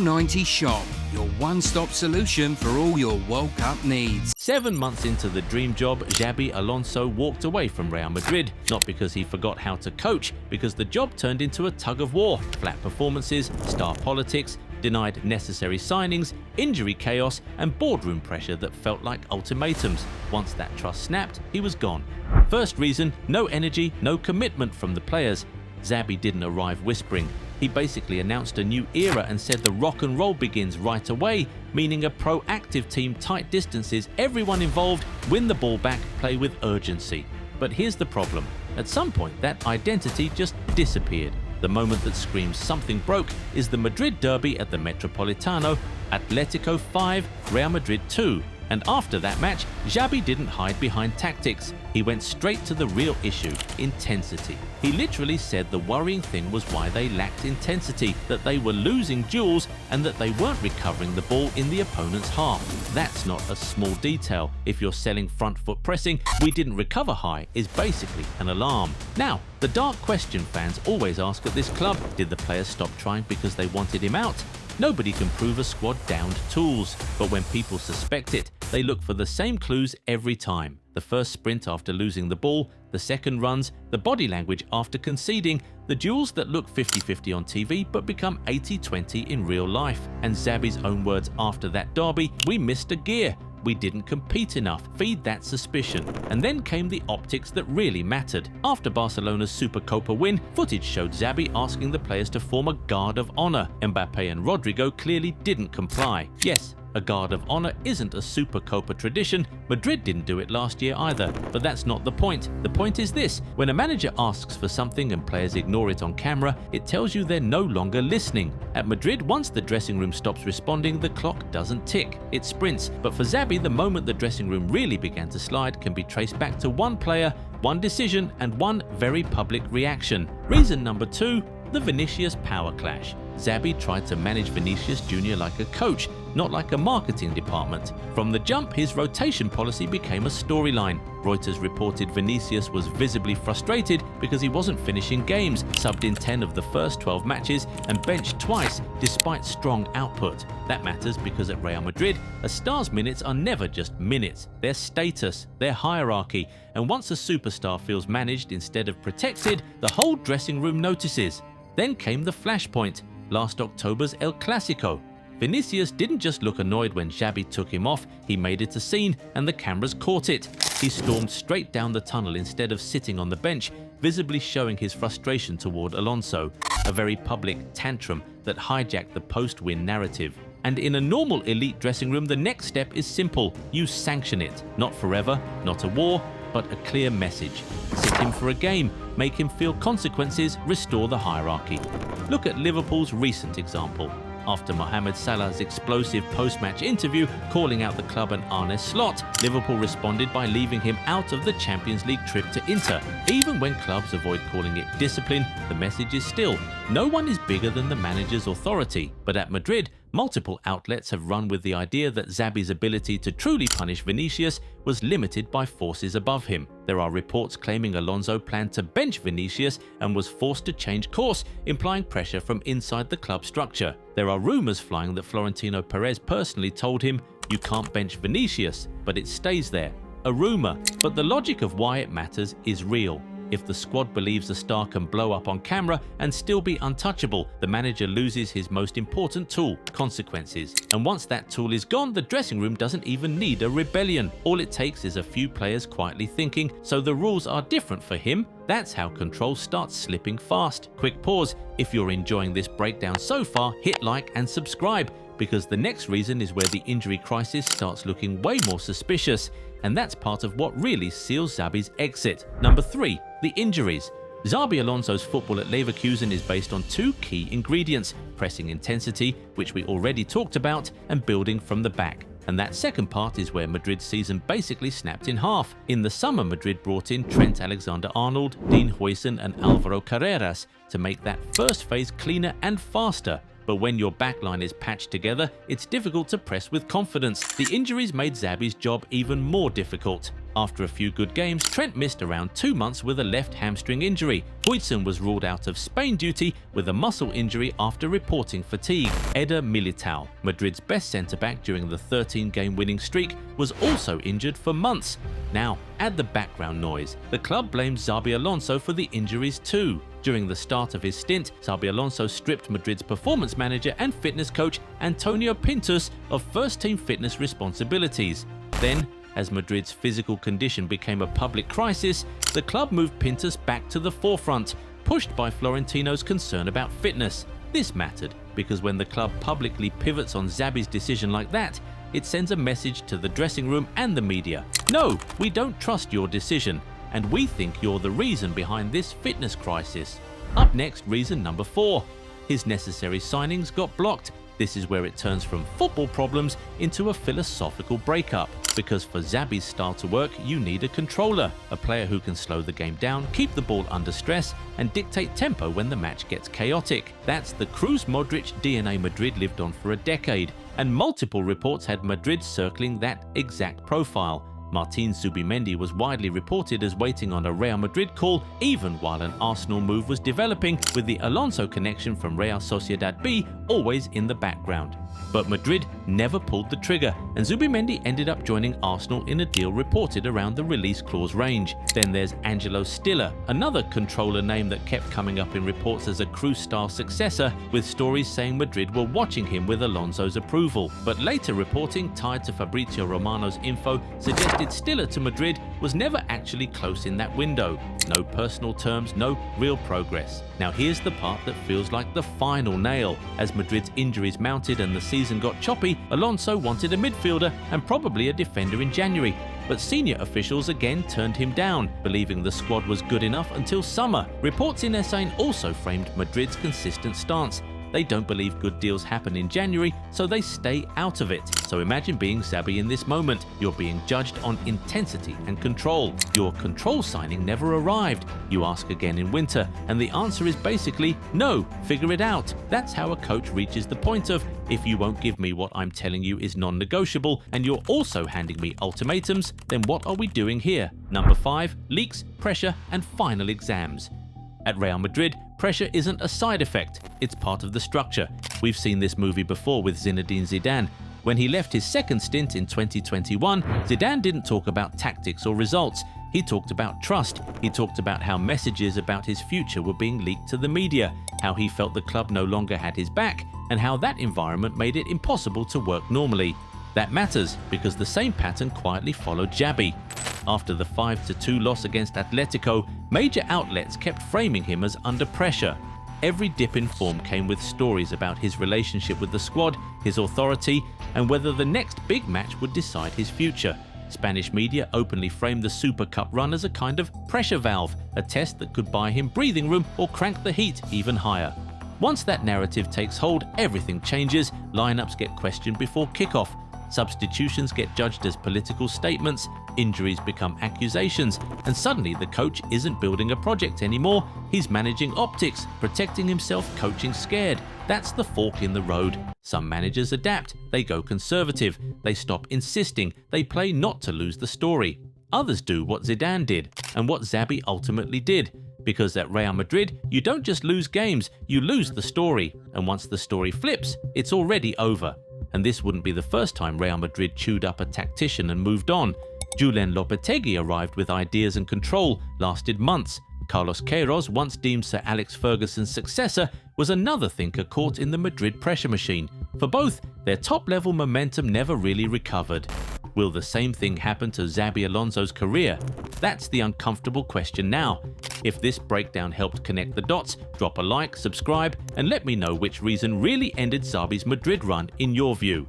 Football90 Shop, your one-stop solution for all your World Cup needs. 7 months into the dream job, Xabi Alonso walked away from Real Madrid, not because he forgot how to coach, because the job turned into a tug-of-war. Flat performances, star politics, denied necessary signings, injury chaos, and boardroom pressure that felt like ultimatums. Once that trust snapped, he was gone. First reason, no energy, no commitment from the players. Xabi didn't arrive whispering. He basically announced a new era and said the rock and roll begins right away, meaning a proactive team, tight distances, everyone involved, win the ball back, play with urgency. But here's the problem. At some point, that identity just disappeared. The moment that screams something broke is the Madrid derby at the Metropolitano, Atletico 5, Real Madrid 2. And after that match, Xabi didn't hide behind tactics. He went straight to the real issue, intensity. He literally said the worrying thing was why they lacked intensity, that they were losing duels and that they weren't recovering the ball in the opponent's half. That's not a small detail. If you're selling front foot pressing, we didn't recover high is basically an alarm. Now, the dark question fans always ask at this club, did the players stop trying because they wanted him out? Nobody can prove a squad downed tools, but when people suspect it, they look for the same clues every time. The first sprint after losing the ball, the second runs, the body language after conceding, the duels that look 50-50 on TV but become 80-20 in real life. And Xabi's own words after that derby, we missed a gear. We didn't compete enough, feed that suspicion. And then came the optics that really mattered. After Barcelona's Supercopa win, footage showed Xabi asking the players to form a guard of honor. Mbappe and Rodrigo clearly didn't comply. Yes, a guard of honor isn't a Supercopa tradition. Madrid didn't do it last year either, but that's not the point. The point is this: when a manager asks for something and players ignore it on camera, it tells you they're no longer listening. At Madrid, once the dressing room stops responding, the clock doesn't tick, it sprints. But for Xabi, the moment the dressing room really began to slide can be traced back to one player, one decision, and one very public reaction. Reason number 2, the Vinicius power clash. Xabi tried to manage Vinicius Jr like a coach, not like a marketing department. From the jump, his rotation policy became a storyline. Reuters reported Vinicius was visibly frustrated because he wasn't finishing games, subbed in 10 of the first 12 matches and benched twice despite strong output. That matters because at Real Madrid, a star's minutes are never just minutes. They're status, they're hierarchy, and once a superstar feels managed instead of protected, the whole dressing room notices. Then came the flashpoint, last October's El Clasico. Vinicius didn't just look annoyed when Xabi took him off, he made it a scene and the cameras caught it. He stormed straight down the tunnel instead of sitting on the bench, visibly showing his frustration toward Alonso, a very public tantrum that hijacked the post-win narrative. And in a normal elite dressing room, the next step is simple: you sanction it. Not forever, not a war, but a clear message. Sit him for a game, make him feel consequences, restore the hierarchy. Look at Liverpool's recent example. After Mohamed Salah's explosive post-match interview calling out the club and Arne Slot, Liverpool responded by leaving him out of the Champions League trip to Inter. Even when clubs avoid calling it discipline, the message is still, no one is bigger than the manager's authority. But at Madrid, multiple outlets have run with the idea that Xabi's ability to truly punish Vinicius was limited by forces above him. There are reports claiming Alonso planned to bench Vinicius and was forced to change course, implying pressure from inside the club structure. There are rumors flying that Florentino Perez personally told him, "You can't bench Vinicius," but it stays there. A rumor, but the logic of why it matters is real. If the squad believes a star can blow up on camera and still be untouchable, the manager loses his most important tool, consequences. And once that tool is gone, the dressing room doesn't even need a rebellion. All it takes is a few players quietly thinking, so the rules are different for him. That's how control starts slipping fast. Quick pause. If you're enjoying this breakdown so far, hit like and subscribe, because the next reason is where the injury crisis starts looking way more suspicious. And that's part of what really seals Xabi's exit. Number 3, the injuries. Xabi Alonso's football at Leverkusen is based on 2 key ingredients: pressing intensity, which we already talked about, and building from the back. And that second part is where Madrid's season basically snapped in half. In the summer, Madrid brought in Trent Alexander-Arnold, Dean Huijsen and Alvaro Carreras to make that first phase cleaner and faster. But when your backline is patched together, it's difficult to press with confidence. The injuries made Xabi's job even more difficult. After a few good games, Trent missed around 2 months with a left hamstring injury. Huijsen was ruled out of Spain duty with a muscle injury after reporting fatigue. Eder Militao, Madrid's best centre-back during the 13-game winning streak, was also injured for months. Now, add the background noise. The club blamed Xabi Alonso for the injuries too. During the start of his stint, Xabi Alonso stripped Madrid's performance manager and fitness coach Antonio Pintus of first-team fitness responsibilities. Then, as Madrid's physical condition became a public crisis, the club moved Pintus back to the forefront, pushed by Florentino's concern about fitness. This mattered because when the club publicly pivots on Xabi's decision like that, it sends a message to the dressing room and the media. No, we don't trust your decision, and we think you're the reason behind this fitness crisis. Up next, reason number 4. His necessary signings got blocked. This is where it turns from football problems into a philosophical breakup. Because for Xabi's style to work, you need a controller, a player who can slow the game down, keep the ball under stress, and dictate tempo when the match gets chaotic. That's the Cruz Modric DNA Madrid lived on for a decade, and multiple reports had Madrid circling that exact profile. Martin Zubimendi was widely reported as waiting on a Real Madrid call, even while an Arsenal move was developing, with the Alonso connection from Real Sociedad B always in the background. But Madrid never pulled the trigger, and Zubimendi ended up joining Arsenal in a deal reported around the release clause range. Then there's Angelo Stiller, another controller name that kept coming up in reports as a Cruz-style successor, with stories saying Madrid were watching him with Alonso's approval. But later reporting tied to Fabrizio Romano's info suggested Stiller to Madrid was never actually close in that window. No personal terms, no real progress. Now here's the part that feels like the final nail. As Madrid's injuries mounted and the season got choppy, Alonso wanted a midfielder and probably a defender in January. But senior officials again turned him down, believing the squad was good enough until summer. Reports in España also framed Madrid's consistent stance. They don't believe good deals happen in January, so they stay out of it. So imagine being Xabi in this moment. You're being judged on intensity and control. Your control signing never arrived. You ask again in winter, and the answer is basically no, figure it out. That's how a coach reaches the point of, if you won't give me what I'm telling you is non-negotiable, and you're also handing me ultimatums, then what are we doing here? Number 5, leaks, pressure, and final exams. At Real Madrid, pressure isn't a side effect, it's part of the structure. We've seen this movie before with Zinedine Zidane. When he left his second stint in 2021, Zidane didn't talk about tactics or results. He talked about trust. He talked about how messages about his future were being leaked to the media, how he felt the club no longer had his back, and how that environment made it impossible to work normally. That matters because the same pattern quietly followed Xabi. After the 5-2 loss against Atletico, major outlets kept framing him as under pressure. Every dip in form came with stories about his relationship with the squad, his authority, and whether the next big match would decide his future. Spanish media openly framed the Super Cup run as a kind of pressure valve, a test that could buy him breathing room or crank the heat even higher. Once that narrative takes hold, everything changes. Lineups get questioned before kickoff. Substitutions get judged as political statements, injuries become accusations, and suddenly the coach isn't building a project anymore, he's managing optics, protecting himself, coaching scared. That's the fork in the road. Some managers adapt, they go conservative, they stop insisting, they play not to lose the story. Others do what Zidane did, and what Xabi ultimately did. Because at Real Madrid, you don't just lose games, you lose the story, and once the story flips, it's already over. And this wouldn't be the first time Real Madrid chewed up a tactician and moved on. Julen Lopetegui arrived with ideas and control, lasted months. Carlos Queiroz, once deemed Sir Alex Ferguson's successor, was another thinker caught in the Madrid pressure machine. For both, their top-level momentum never really recovered. Will the same thing happen to Xabi Alonso's career? That's the uncomfortable question now. If this breakdown helped connect the dots, drop a like, subscribe, and let me know which reason really ended Xabi's Madrid run in your view.